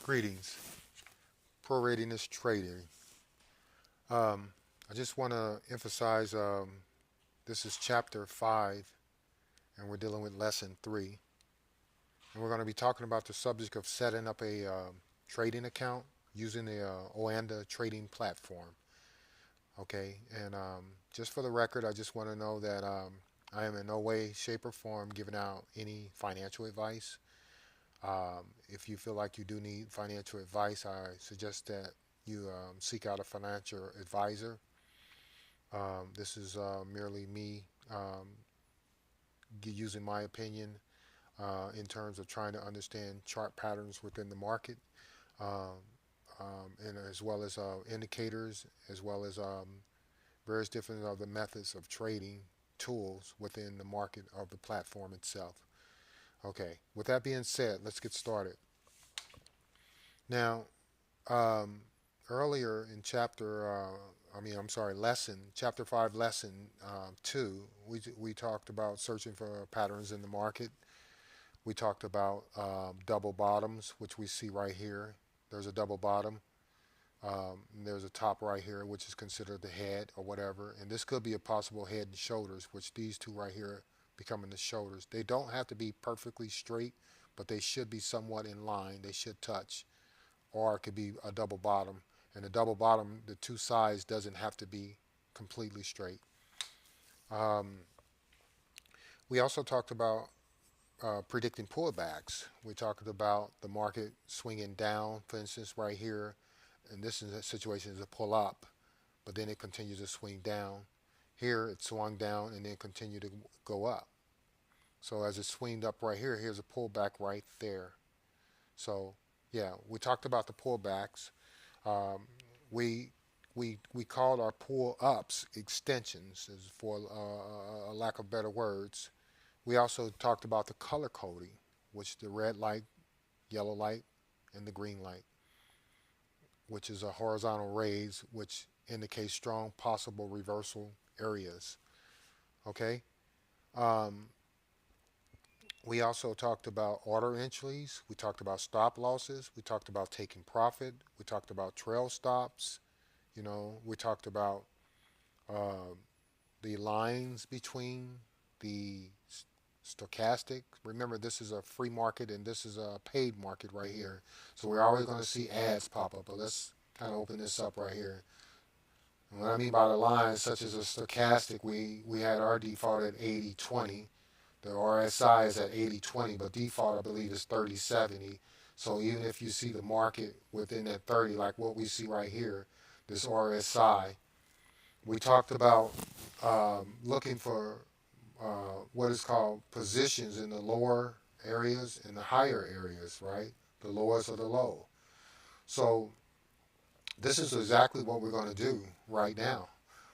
Greetings. Prorating is trading. I just want to emphasize this is chapter 5, and we're dealing with lesson 3. And we're going to be talking about the subject of setting up a trading account using the Oanda trading platform. Okay, and just for the record, I just want to know that I am in no way, shape, or form giving out any financial advice. If you feel like you do need financial advice, I suggest that you seek out a financial advisor. This is merely me using my opinion in terms of trying to understand chart patterns within the market, um, and as well as indicators, as well as various different other methods of trading tools within the market of the platform itself. Okay, with that being said, let's get started. Now, um, earlier in chapter 5, lesson 2, we talked about searching for patterns in the market. We talked about double bottoms, which we see right here. There's a double bottom. And there's a top right here, which is considered the head or whatever. And this could be a possible head and shoulders, which these two right here becoming the shoulders. They don't have to be perfectly straight, but they should be somewhat in line. They should touch. Or it could be a double bottom. And the double bottom, the two sides doesn't have to be completely straight. Um, we also talked about predicting pullbacks. We talked about the market swinging down, for instance, right here. And this is a situation is a pull up, but then it continues to swing down. Here it swung down and then continued to go up. So as it swinged up right here, here's a pullback right there. So yeah, we talked about the pullbacks. Um, we we called our pull ups extensions, for a lack of better words. We also talked about the color coding, which the red light, yellow light, and the green light, which is a horizontal rays, which indicates strong possible reversal areas. Okay. Um, we also talked about order entries. We talked about stop losses. We talked about taking profit. We talked about trail stops. We talked about uh, the lines between the stochastic. Remember, this is a free market and this is a paid market right here. So we're always going to see ads pop up. But let's kind of open this up right here. And what I mean by the lines, such as a stochastic, we had our default at 80-20. The RSI is at 80-20, but default I believe is 30-70. So even if you see the market within that 30, like what we see right here, this RSI, we talked about looking for what is called positions in the lower areas and the higher areas, right? The lowest or the low. So this is exactly what we're going to do right now.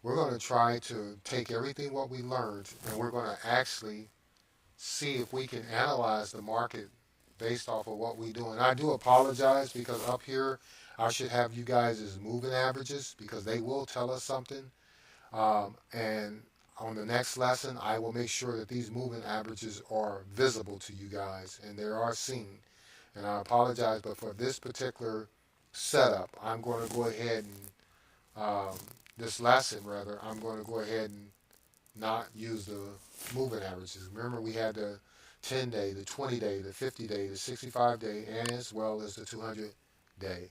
We're going to try to take everything what we learned and we're going to actually see if we can analyze the market based off of what we do. And I do apologize because up here I should have you guys as moving averages because they will tell us something. And on the next lesson, I will make sure that these moving averages are visible to you guys and they are seen. And I apologize, but for this particular setup, I'm going to go ahead and this lesson rather, I'm going to go ahead and not use the moving averages. Remember, we had the 10-day, the 20-day, the 50-day, the 65-day, and as well as the 200-day.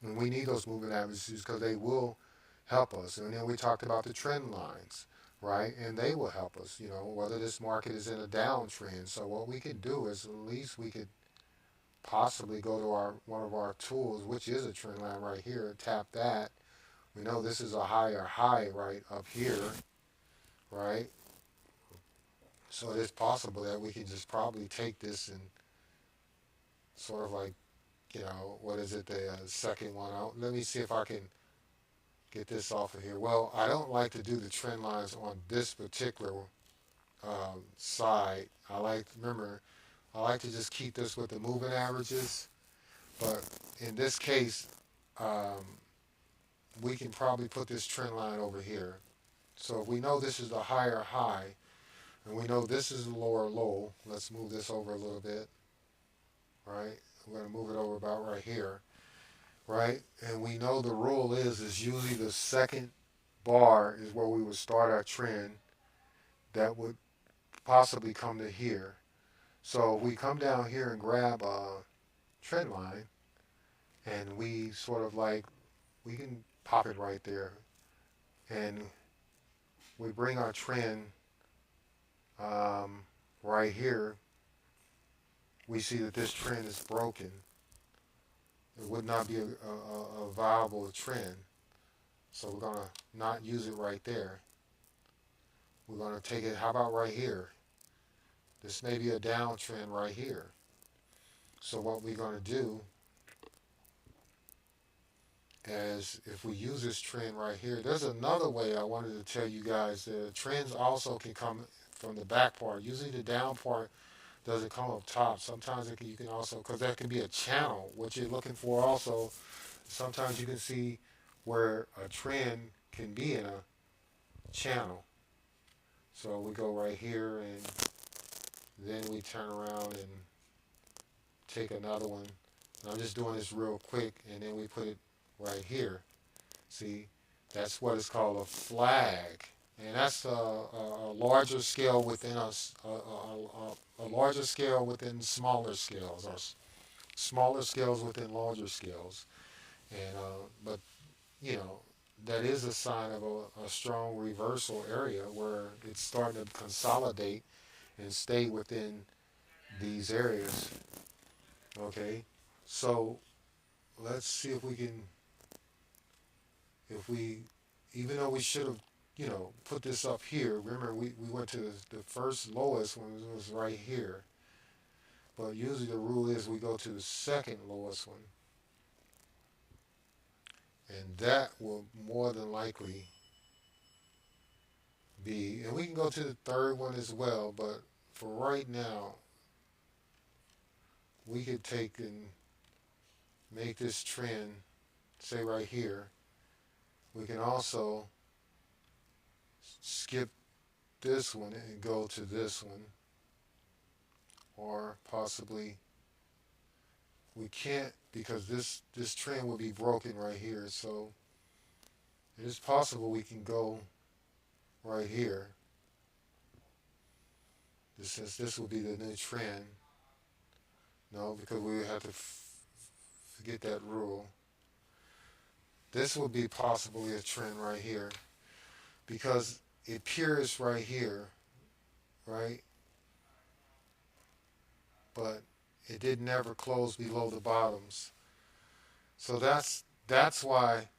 And we need those moving averages because they will help us. And then we talked about the trend lines, right? And they will help us, whether this market is in a downtrend. So what we could do is at least we could possibly go to one of our tools, which is a trend line right here, tap that. We know this is a higher high right up here, right? So it is possible that we can just probably take this and sort of like, what is it, the second one out. Let me see if I can get this off of here. Well, I don't like to do the trend lines on this particular side. I like to just keep this with the moving averages. But in this case, um, we can probably put this trend line over here. So if we know this is the higher high, and we know this is the lower low, let's move this over a little bit, right? we're going to move it over about right here, right? And we know the rule is usually the second bar is where we would start our trend that would possibly come to here. So if we come down here and grab a trend line and we sort of like, we can pop it right there and we bring our trend right here, we see that this trend is broken. It would not be a viable trend. So we're going to not use it right there. We're going to take it, how about right here? This may be a downtrend right here. So what we're going to do is if we use this trend right here, there's another way I wanted to tell you guys that trends also can come from the back part. Usually the down part doesn't come up top. Sometimes you can also, because that can be a channel, what you're looking for also. Sometimes you can see where a trend can be in a channel. So we go right here and then we turn around and take another one. And I'm just doing this real quick and then we put it right here. See, that's what is called a flag. And that's a larger scale within a larger scale within smaller scales, or smaller scales within larger scales. And but you know, that is a sign of a strong reversal area where it's starting to consolidate and stay within these areas. Okay, so let's see if we can, even though we should have, put this up here. Remember, we went to the first lowest one was right here. But usually the rule is we go to the second lowest one. And that will more than likely be, and we can go to the third one as well, but for right now, we could take and make this trend, say right here. We can also skip this one and go to this one, or possibly we can't because this trend will be broken right here. So it is possible we can go right here. Since this will be the new trend. No, because we would have to forget that rule. This will be possibly a trend right here because it appears right here, right? But it did never close below the bottoms. So that's why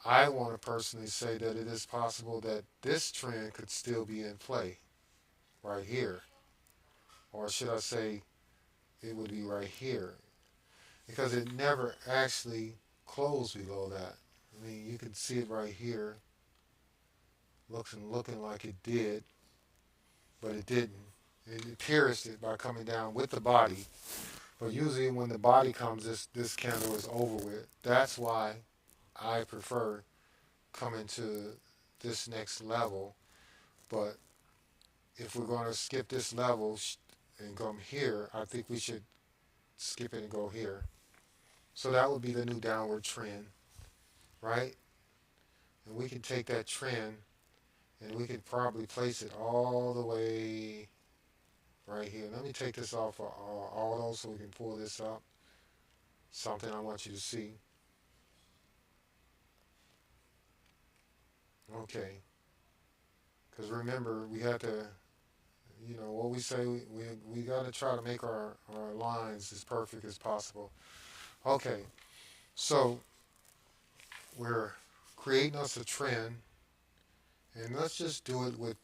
I want to personally say that it is possible that this trend could still be in play right here. Or should I say it would be right here, because it never actually closed below that. I mean, you can see it right here, looking like it did, but it didn't. It pierced it by coming down with the body, but usually when the body comes, this candle is over with. That's why I prefer coming to this next level. But if we're going to skip this level and come here, I think we should skip it and go here. So that would be the new downward trend, right? And we can take that trend and we could probably place it all the way right here. Let me take this off of all those so we can pull this up. Something I want you to see. Okay. Because remember, we have to, what we say, we got to try to make our lines as perfect as possible. Okay, so we're creating us a trend, and let's just do it with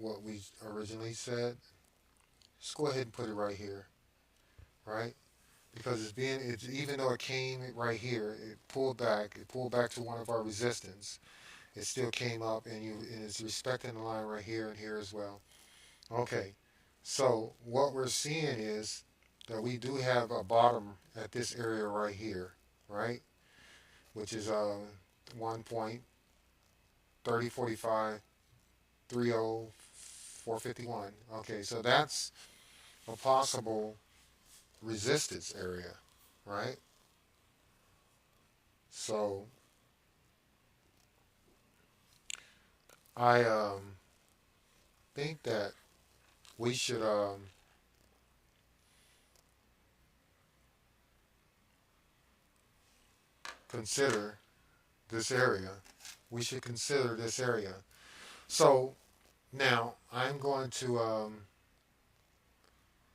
what we originally said. Just go ahead and put it right here, right? Because it's even though it came right here, it pulled back to one of our resistance. It still came up, and it's respecting the line right here and here as well. Okay, so what we're seeing is that we do have a bottom at this area right here, right? Which is 1.3045 Okay, so that's a possible resistance area. right? So I think that we should consider this area. We should consider this area. So now I'm going to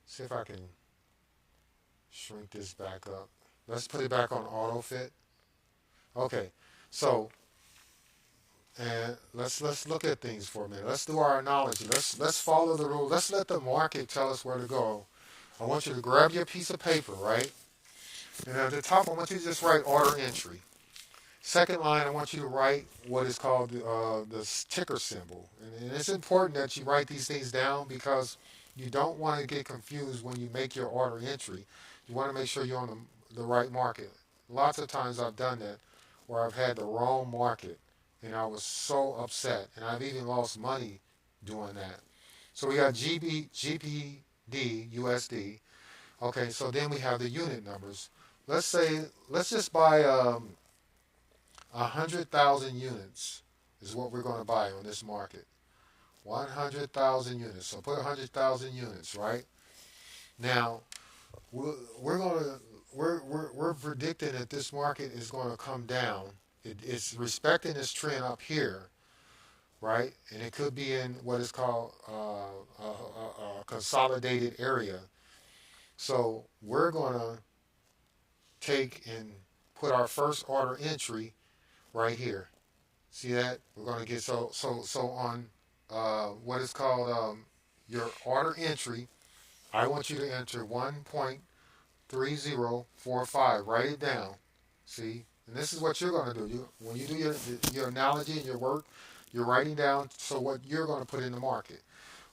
see if I can shrink this back up. Let's put it back on auto fit. Okay, so and let's look at things for a minute. Let's do our analogy. Let's follow the rules. Let's let the market tell us where to go. I want you to grab your piece of paper, right? And at the top, I want you to just write order entry. Second line, I want you to write what is called the ticker symbol. And it's important that you write these things down because you don't want to get confused when you make your order entry. You want to make sure you're on the right market. Lots of times I've done that where I've had the wrong market and I was so upset. And I've even lost money doing that. So we got GPD, USD. Okay, so then we have the unit numbers. Let's just buy 100,000 units is what we're going to buy on this market. 100,000 units. So put 100,000 units, right? Now, we're predicting that this market is going to come down. It's respecting this trend up here, right? And it could be in what is called a consolidated area. So we're going to take and put our first order entry right here. See that? We're going to get so on what is called your order entry. I want you to enter 1.3045. Write it down. See? And this is what you're going to do. When you do your analogy and your work, you're writing down so what you're going to put in the market.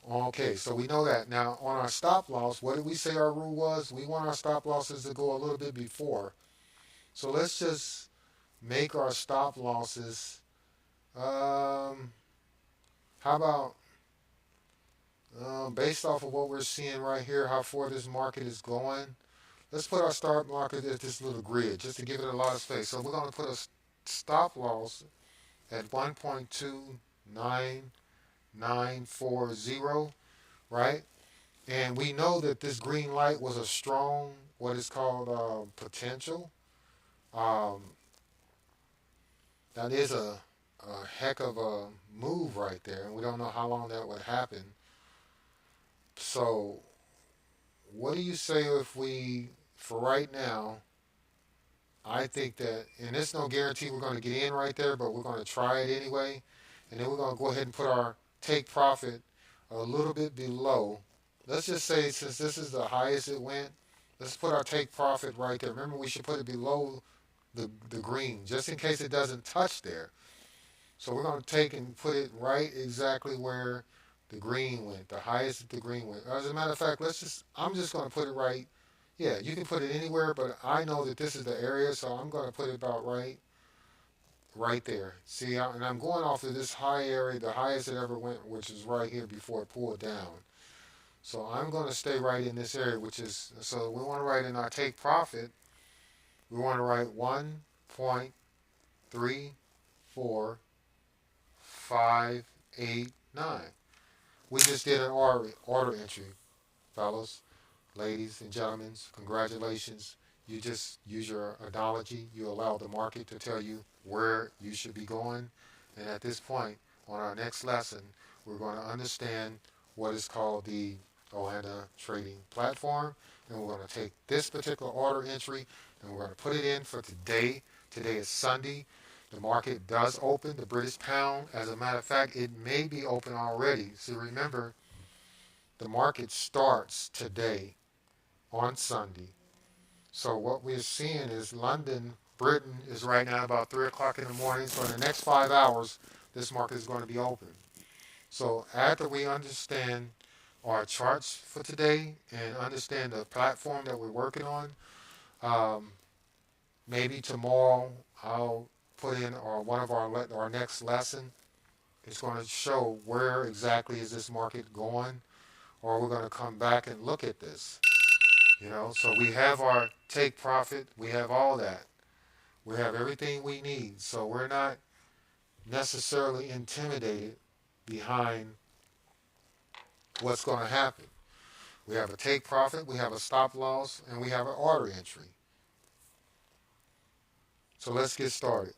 Okay, so we know that. Now, on our stop loss, what did we say our rule was? We want our stop losses to go a little bit before. So let's just make our stop losses. How about based off of what we're seeing right here, how far this market is going? Let's put our stop market at this little grid just to give it a lot of space. So we're going to put a stop loss at 1.29940, right? And we know that this green light was a strong, what is called potential. Um, that is a heck of a move right there, and we don't know how long that would happen. So, what do you say if we, for right now, I think that, and there's no guarantee we're going to get in right there, but we're going to try it anyway, and then we're going to go ahead and put our take profit a little bit below. Let's just say since this is the highest it went, let's put our take profit right there. Remember, we should put it below the green, just in case it doesn't touch there. So we're going to take and put it right exactly where the green went, the highest the green went. As a matter of fact, I'm just going to put it right. Yeah, you can put it anywhere, but I know that this is the area, so I'm going to put it about right there. See, and I'm going off of this high area, the highest it ever went, which is right here before it pulled down. So I'm going to stay right in this area, which is, so we want to write in our take profit, we want to write 1.34589. We just did an order entry, fellas, ladies and gentlemen. Congratulations. You just use your analogy. You allow the market to tell you where you should be going. And at this point, on our next lesson, we're going to understand what is called the Ohana trading platform. And we're going to take this particular order entry and we're going to put it in for today. Today is Sunday. The market does open, the British pound. As a matter of fact, it may be open already. So remember, the market starts today on Sunday. So what we're seeing is London, Britain is right now about 3 o'clock in the morning. So in the next 5 hours, this market is going to be open. So after we understand our charts for today and understand the platform that we're working on, maybe tomorrow I'll put in one of our next lesson. It's going to show where exactly is this market going, or we're going to come back and look at this. So we have our take profit, we have all that. We have everything we need. So we're not necessarily intimidated behind what's going to happen. We have a take profit, we have a stop loss, and we have an order entry. So let's get started.